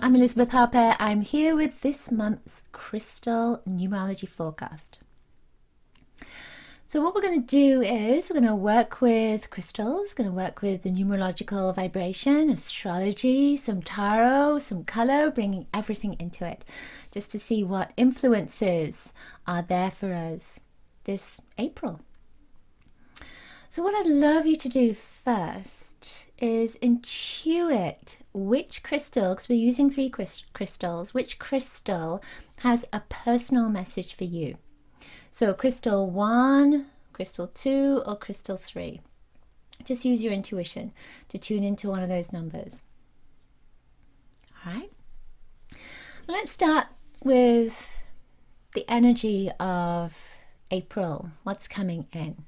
I'm Elizabeth Harper. I'm here with this month's crystal numerology forecast. So what we're going to do is we're going to work with crystals, going to work with the numerological vibration, astrology, some tarot, some color, bringing everything into it, just to see what influences are there for us this April. So what I'd love you to do first is intuit which crystal, because we're using three crystals, which crystal has a personal message for you. So crystal 1, crystal 2, or crystal 3. Just use your intuition to tune into one of those numbers. All right. Let's start with the energy of April. What's coming in?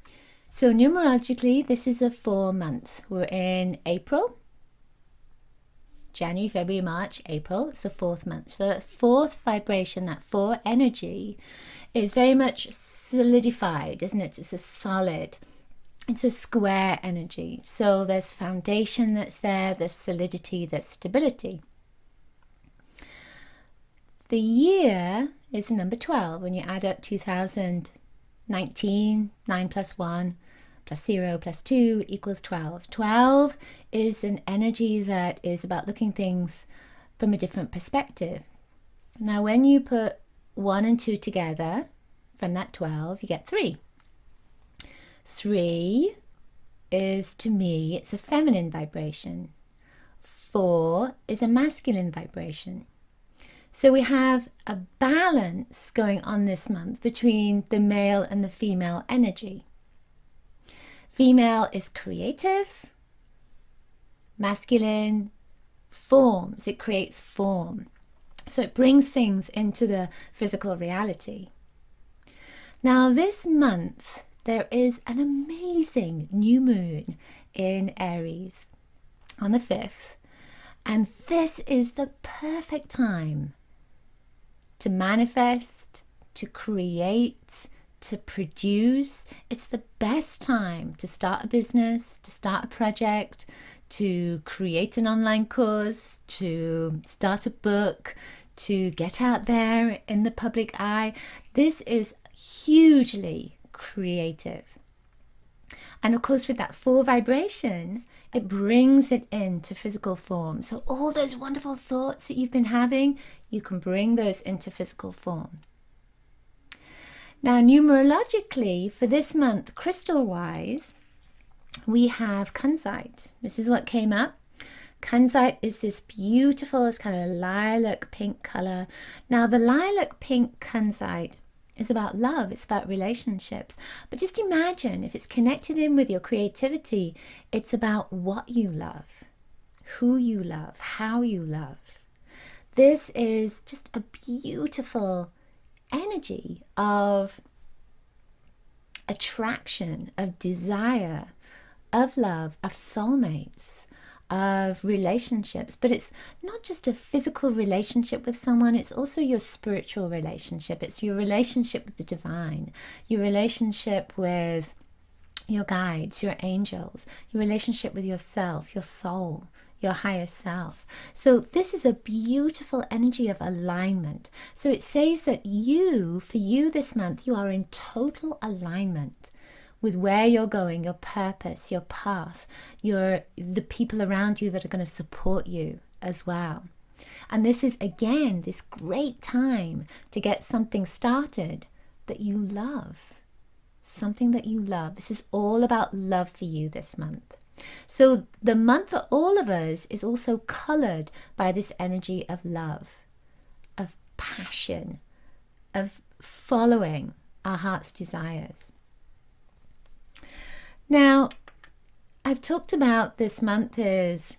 So numerologically, this is a 4-month. We're in April, January, February, March, April. It's the 4th month. So that 4th vibration, that 4 energy is very much solidified, isn't it? It's a solid, it's a square energy. So there's foundation that's there's solidity, there's stability. The year is number 12. When you add up 2019, 9 plus 1 plus 0 plus 2 equals 12. 12 is an energy that is about looking things from a different perspective. Now, when you put 1 and 2 together from that 12, you get 3. 3 is, to me, it's a feminine vibration. 4 is a masculine vibration. So we have a balance going on this month between the male and the female energy. Female is creative, masculine forms, it creates form. So it brings things into the physical reality. Now this month, there is an amazing new moon in Aries on the 5th. And this is the perfect time to manifest, to create, to produce. It's the best time to start a business, to start a project, to create an online course, to start a book, to get out there in the public eye. This is hugely creative. And of course, with that 4 vibrations, it brings it into physical form. So all those wonderful thoughts that you've been having, you can bring those into physical form. Now, numerologically, for this month, crystal-wise, we have kunzite. This is what came up. Kunzite is this beautiful, it's kind of lilac pink color. Now, the lilac pink kunzite is about love, it's about relationships. But just imagine if it's connected in with your creativity, it's about what you love, who you love, how you love. This is just a beautiful energy of attraction, of desire, of love, of soulmates, of relationships. But it's not just a physical relationship with someone, it's also your spiritual relationship. It's your relationship with the divine, your relationship with your guides, your angels, your relationship with yourself, your soul, your higher self. So this is a beautiful energy of alignment. So it says that for you this month, you are in total alignment with where you're going, your purpose, your path, the people around you that are going to support you as well. And this is, again, this great time to get something started that you love. Something that you love. This is all about love for you this month. So the month for all of us is also colored by this energy of love, of passion, of following our heart's desires. Now, I've talked about this month is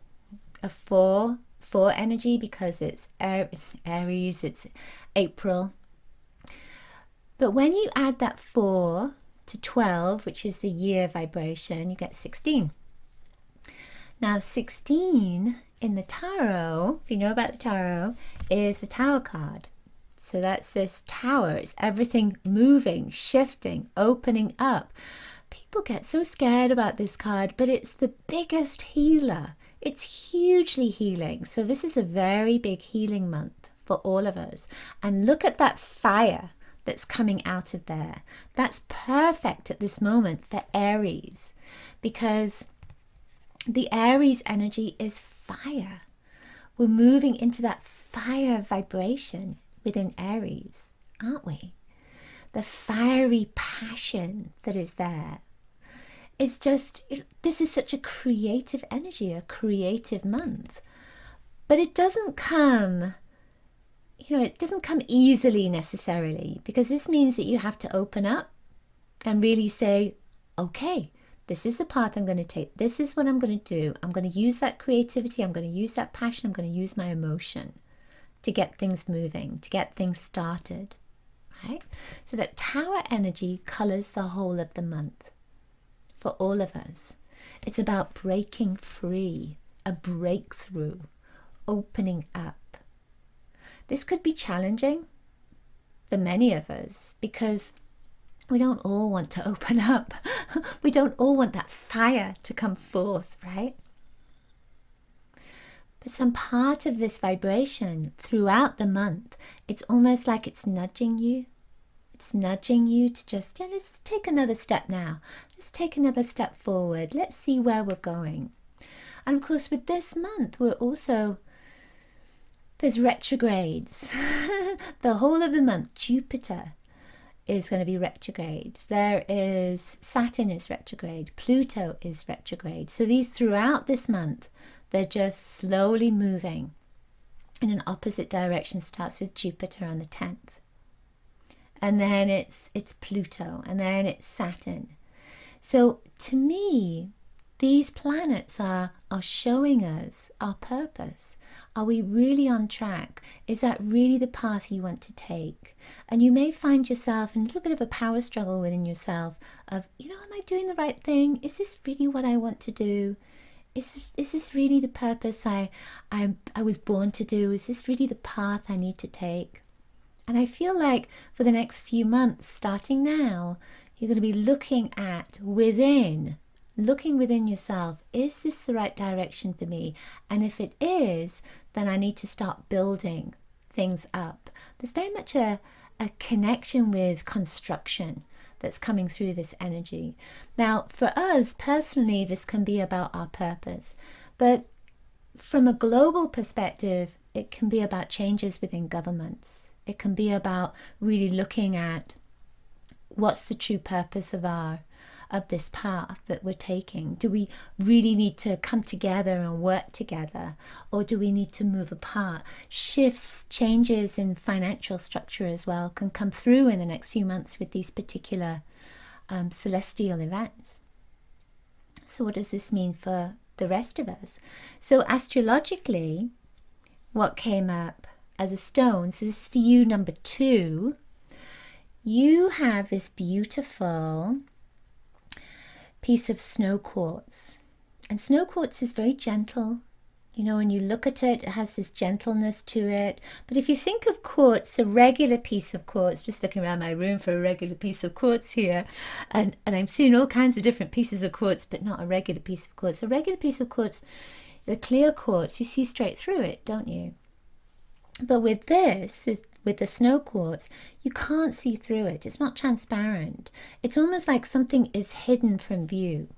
a 4 energy because it's Aries, it's April. But when you add that 4 to 12, which is the year vibration, you get 16. Now 16 in the tarot, if you know about the tarot, is the Tower card. So that's this tower. It's everything moving, shifting, opening up. People get so scared about this card, but it's the biggest healer It's hugely healing. So this is a very big healing month for all of us. And look at that fire that's coming out of there. That's perfect at this moment for Aries, because the Aries energy is fire. We're moving into that fire vibration within Aries, aren't we? The fiery passion that is there. It's just, this is such a creative energy, a creative month. But it doesn't come, it doesn't come easily necessarily, because this means that you have to open up and really say, okay, this is the path I'm going to take. This is what I'm going to do. I'm going to use that creativity. I'm going to use that passion. I'm going to use my emotion to get things moving, to get things started, right? So that Tower energy colors the whole of the month for all of us. It's about breaking free, a breakthrough, opening up. This could be challenging for many of us because we don't all want to open up. We don't all want that fire to come forth, right? But some part of this vibration throughout the month, it's almost like it's nudging you. It's nudging you to just, let's take another step now. Let's take another step forward. Let's see where we're going. And of course, with this month, there's retrogrades. The whole of the month, Jupiter is going to be retrograde. Saturn is retrograde. Pluto is retrograde. So these throughout this month, they're just slowly moving in an opposite direction. Starts with Jupiter on the 10th. And then it's Pluto, and then it's Saturn. So to me, these planets are showing us our purpose. Are we really on track? Is that really the path you want to take? And you may find yourself in a little bit of a power struggle within yourself of, am I doing the right thing? Is this really what I want to do? Is this really the purpose I was born to do? Is this really the path I need to take? And I feel like for the next few months, starting now, you're going to be looking within yourself. Is this the right direction for me? And if it is, then I need to start building things up. There's very much a connection with construction that's coming through this energy. Now, for us personally, this can be about our purpose. But from a global perspective, it can be about changes within governments. It can be about really looking at what's the true purpose of this path that we're taking. Do we really need to come together and work together, or do we need to move apart? Shifts, changes in financial structure as well can come through in the next few months with these particular celestial events. So what does this mean for the rest of us? So astrologically, what came up as a stone, so this is for you, number 2, you have this beautiful piece of snow quartz. And snow quartz is very gentle. When you look at it, it has this gentleness to it. But if you think of quartz, a regular piece of quartz, just looking around my room for a regular piece of quartz here, and I'm seeing all kinds of different pieces of quartz, but not a regular piece of quartz. A regular piece of quartz, the clear quartz, you see straight through it, don't you? But with with the snow quartz, you can't see through it. It's not transparent. It's almost like something is hidden from view.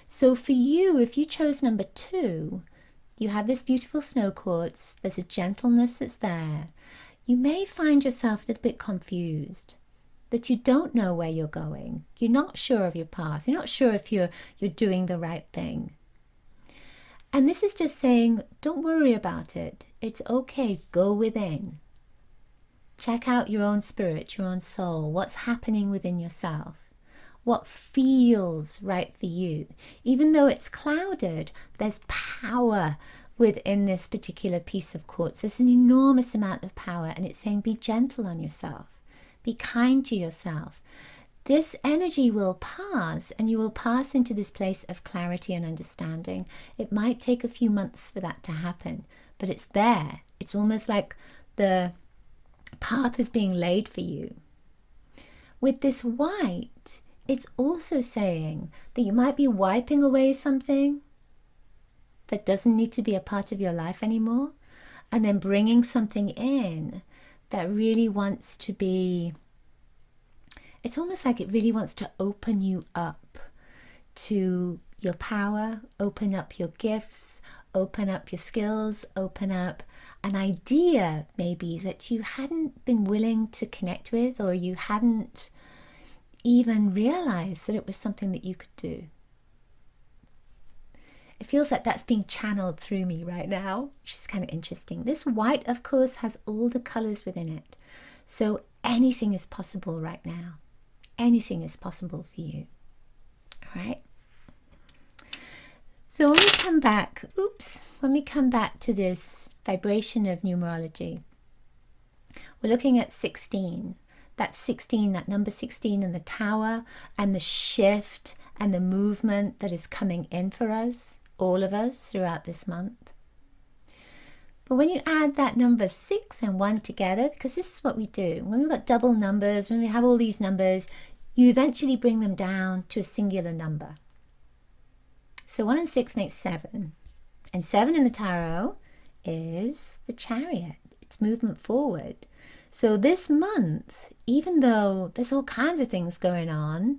So for you, if you chose number 2, you have this beautiful snow quartz. There's a gentleness that's there. You may find yourself a little bit confused, that you don't know where you're going. You're not sure of your path. You're not sure if you're doing the right thing. And this is just saying, don't worry about it. It's okay. Go within. Check out your own spirit, your own soul. What's happening within yourself? What feels right for you? Even though it's clouded, there's power within this particular piece of quartz. There's an enormous amount of power, and it's saying be gentle on yourself. Be kind to yourself. This energy will pass, and you will pass into this place of clarity and understanding. It might take a few months for that to happen, but it's there. It's almost like the path is being laid for you. With this white, it's also saying that you might be wiping away something. that doesn't need to be a part of your life anymore, and then bringing something in that really wants to be, it's almost like it really wants to open you up to your power, open up your gifts, open up your skills, open up an idea maybe that you hadn't been willing to connect with, or you hadn't even realized that it was something that you could do. It feels like that's being channeled through me right now, which is kind of interesting. This white, of course, has all the colors within it. So anything is possible right now. Anything is possible for you. All right. So when we come back to this vibration of numerology, we're looking at 16. That's 16, that number 16 and the tower and the shift and the movement that is coming in for us, all of us, throughout this month. But when you add that number 6 and 1 together, because this is what we do, when we've got double numbers, when we have all these numbers, you eventually bring them down to a singular number. So 1 and 6 makes 7. And 7 in the tarot is the Chariot. It's movement forward. So this month, even though there's all kinds of things going on,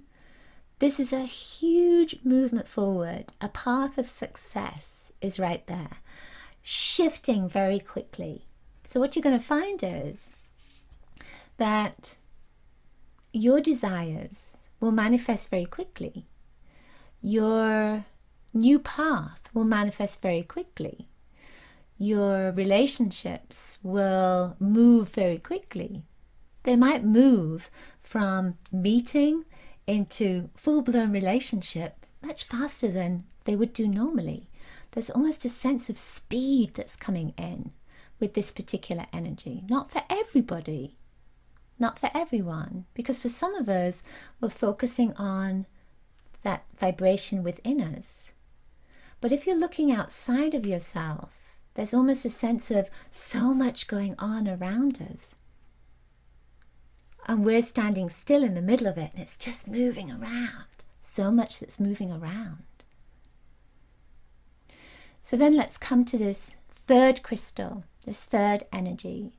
this is a huge movement forward. A path of success is right there, shifting very quickly. So what you're going to find is that your desires will manifest very quickly. Your new path will manifest very quickly. Your relationships will move very quickly. They might move from meeting into full-blown relationship much faster than they would do normally. There's almost a sense of speed that's coming in with this particular energy. Not for everybody, not for everyone, because for some of us, we're focusing on that vibration within us. But if you're looking outside of yourself, there's almost a sense of so much going on around us. And we're standing still in the middle of it, and it's just moving around. So much that's moving around. So then let's come to this third crystal, this third energy.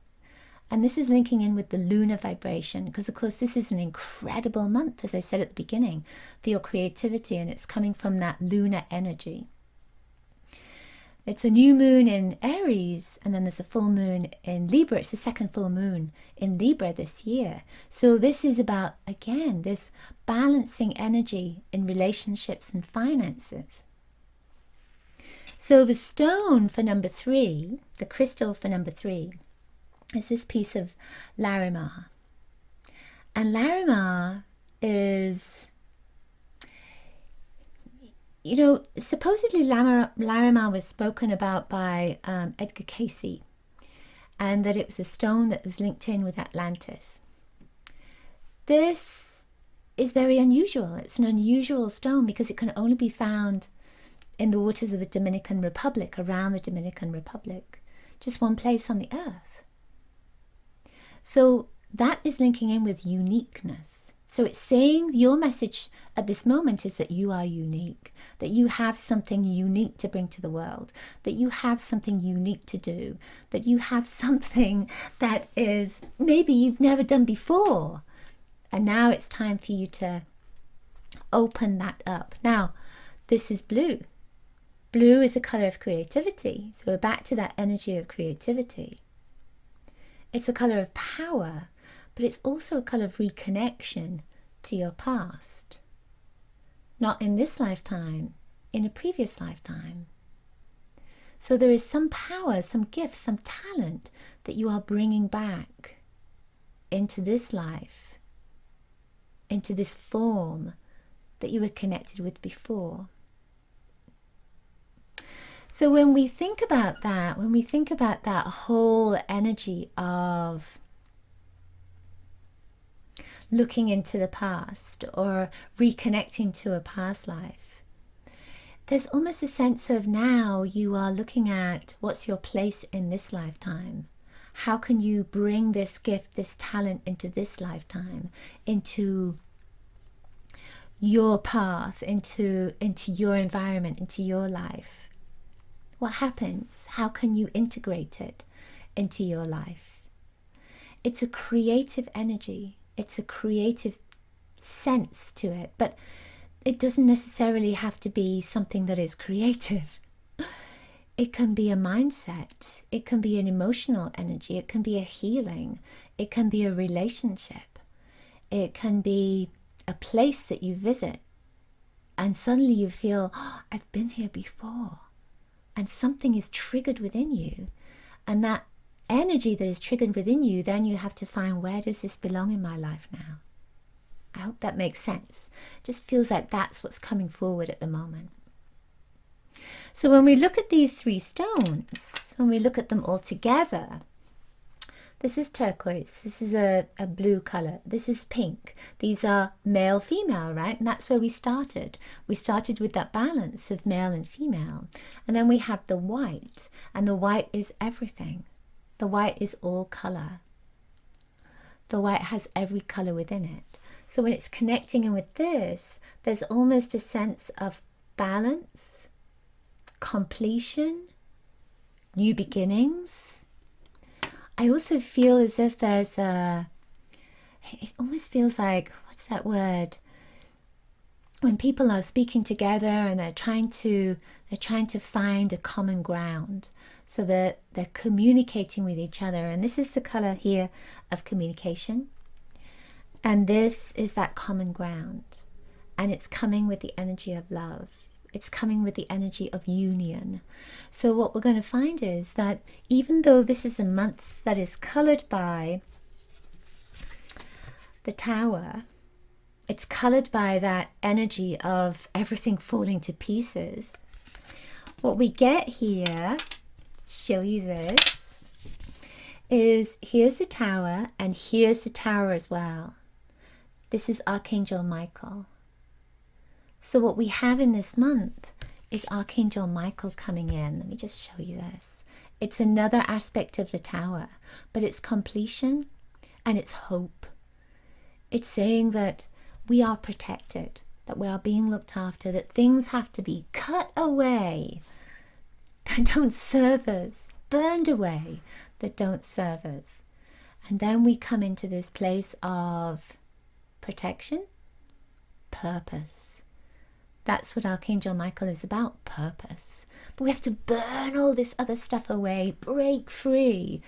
And this is linking in with the lunar vibration, because of course this is an incredible month, as I said at the beginning, for your creativity, and it's coming from that lunar energy. It's a new moon in Aries, and then there's a full moon in Libra. It's the second full moon in Libra this year. So this is about, again, this balancing energy in relationships and finances. So the stone for number 3, the crystal for number 3, is this piece of Larimar. And Larimar is, you know, supposedly Larimar was spoken about by Edgar Cayce, and that it was a stone that was linked in with Atlantis. This is very unusual. It's an unusual stone because it can only be found in the waters of the Dominican Republic, around the Dominican Republic, just one place on the earth. So that is linking in with uniqueness. So it's saying your message at this moment is that you are unique, that you have something unique to bring to the world, that you have something unique to do, that you have something that is maybe you've never done before. And now it's time for you to open that up. Now, this is blue. Blue is a color of creativity. So we're back to that energy of creativity. It's a color of power, but it's also a color of reconnection to your past. Not in this lifetime, in a previous lifetime. So there is some power, some gift, some talent that you are bringing back into this life, into this form that you were connected with before. So when we think about that, whole energy of looking into the past or reconnecting to a past life, there's almost a sense of now you are looking at what's your place in this lifetime. How can you bring this gift, this talent into this lifetime, into your path, into your environment, into your life? what happens? How can you integrate it into your life? It's a creative energy. It's a creative sense to it, but it doesn't necessarily have to be something that is creative. It can be a mindset. It can be an emotional energy. It can be a healing. It can be a relationship. It can be a place that you visit and suddenly you feel, oh, I've been here before. And something is triggered within you. And that energy that is triggered within you, then you have to find, where does this belong in my life now? I hope that makes sense. It just feels like that's what's coming forward at the moment. So when we look at these three stones, when we look at them all together, this is turquoise, this is a blue color, this is pink. These are male, female, right? And that's where we started. We started with that balance of male and female. And then we have the white, and the white is everything. The white is all color. The white has every color within it. So when it's connecting in with this, there's almost a sense of balance, completion, new beginnings. I also feel as if there's it almost feels like, what's that word? When people are speaking together and they're trying to find a common ground, so that they're communicating with each other. And this is the color here of communication. And this is that common ground. And it's coming with the energy of love. It's coming with the energy of union. So what we're going to find is that even though this is a month that is colored by the Tower, it's colored by that energy of everything falling to pieces. What we get here, show you this, is here's the Tower and here's the Tower as well. This is Archangel Michael. So what we have in this month is Archangel Michael coming in. Let me just show you this. It's another aspect of the Tower, but it's completion and it's hope. It's saying that we are protected, that we are being looked after, that things have to be cut away that don't serve us, burned away that don't serve us. And then we come into this place of protection, purpose. That's what Archangel Michael is about, purpose. But we have to burn all this other stuff away, break free,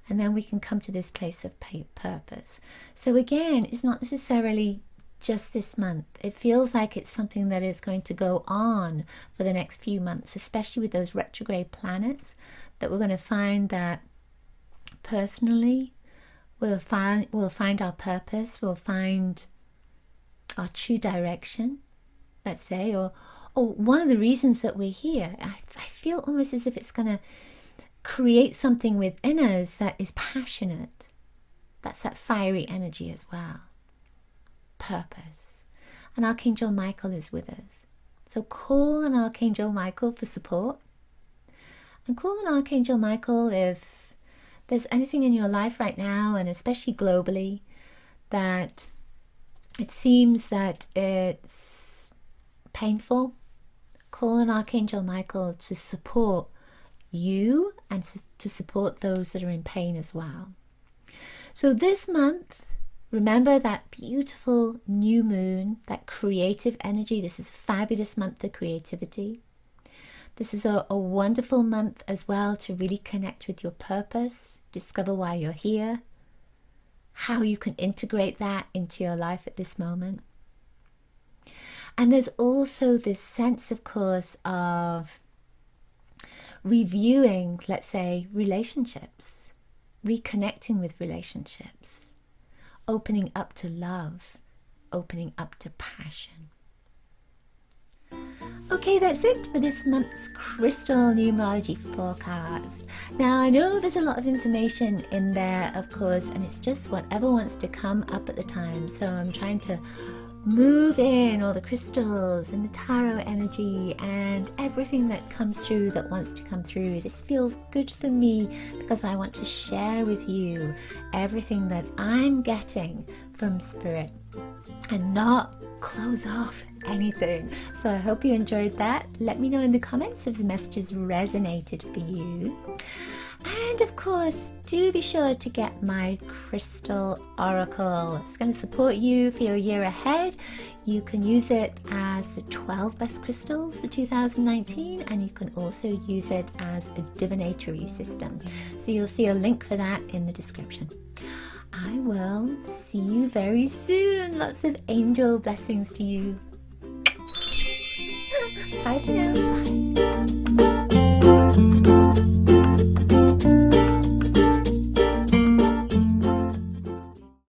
and then we can come to this place of purpose. So again, it's not necessarily just this month. It feels like it's something that is going to go on for the next few months, especially with those retrograde planets, that we're going to find that personally we'll find our purpose, we'll find our true direction, let's say, or one of the reasons that we're here. I feel almost as if it's going to create something within us that is passionate. That's that fiery energy as well. Purpose. And Archangel Michael is with us. So call on Archangel Michael for support. And call on Archangel Michael if there's anything in your life right now, and especially globally, that it seems that it's painful. Call on Archangel Michael to support you and to support those that are in pain as well. So this month, remember that beautiful new moon, that creative energy. This is a fabulous month for creativity. This is a wonderful month as well to really connect with your purpose, discover why you're here, how you can integrate that into your life at this moment. And there's also this sense, of course, of reviewing, let's say, relationships, reconnecting with relationships, opening up to love, opening up to passion. Okay, that's it for this month's crystal numerology forecast. Now, I know there's a lot of information in there, of course, and it's just whatever wants to come up at the time. So I'm trying to move in all the crystals and the tarot energy and everything that comes through that wants to come through. This feels good for me because I want to share with you everything that I'm getting from Spirit and not close off anything. So I hope you enjoyed that. Let me know in the comments if the messages resonated for you. And of course, do be sure to get my crystal oracle. It's going to support you for your year ahead. You can use it as the 12 best crystals for 2019, and you can also use it as a divinatory system. So you'll see a link for that in the description. I will see you very soon. Lots of angel blessings to you. Bye for now.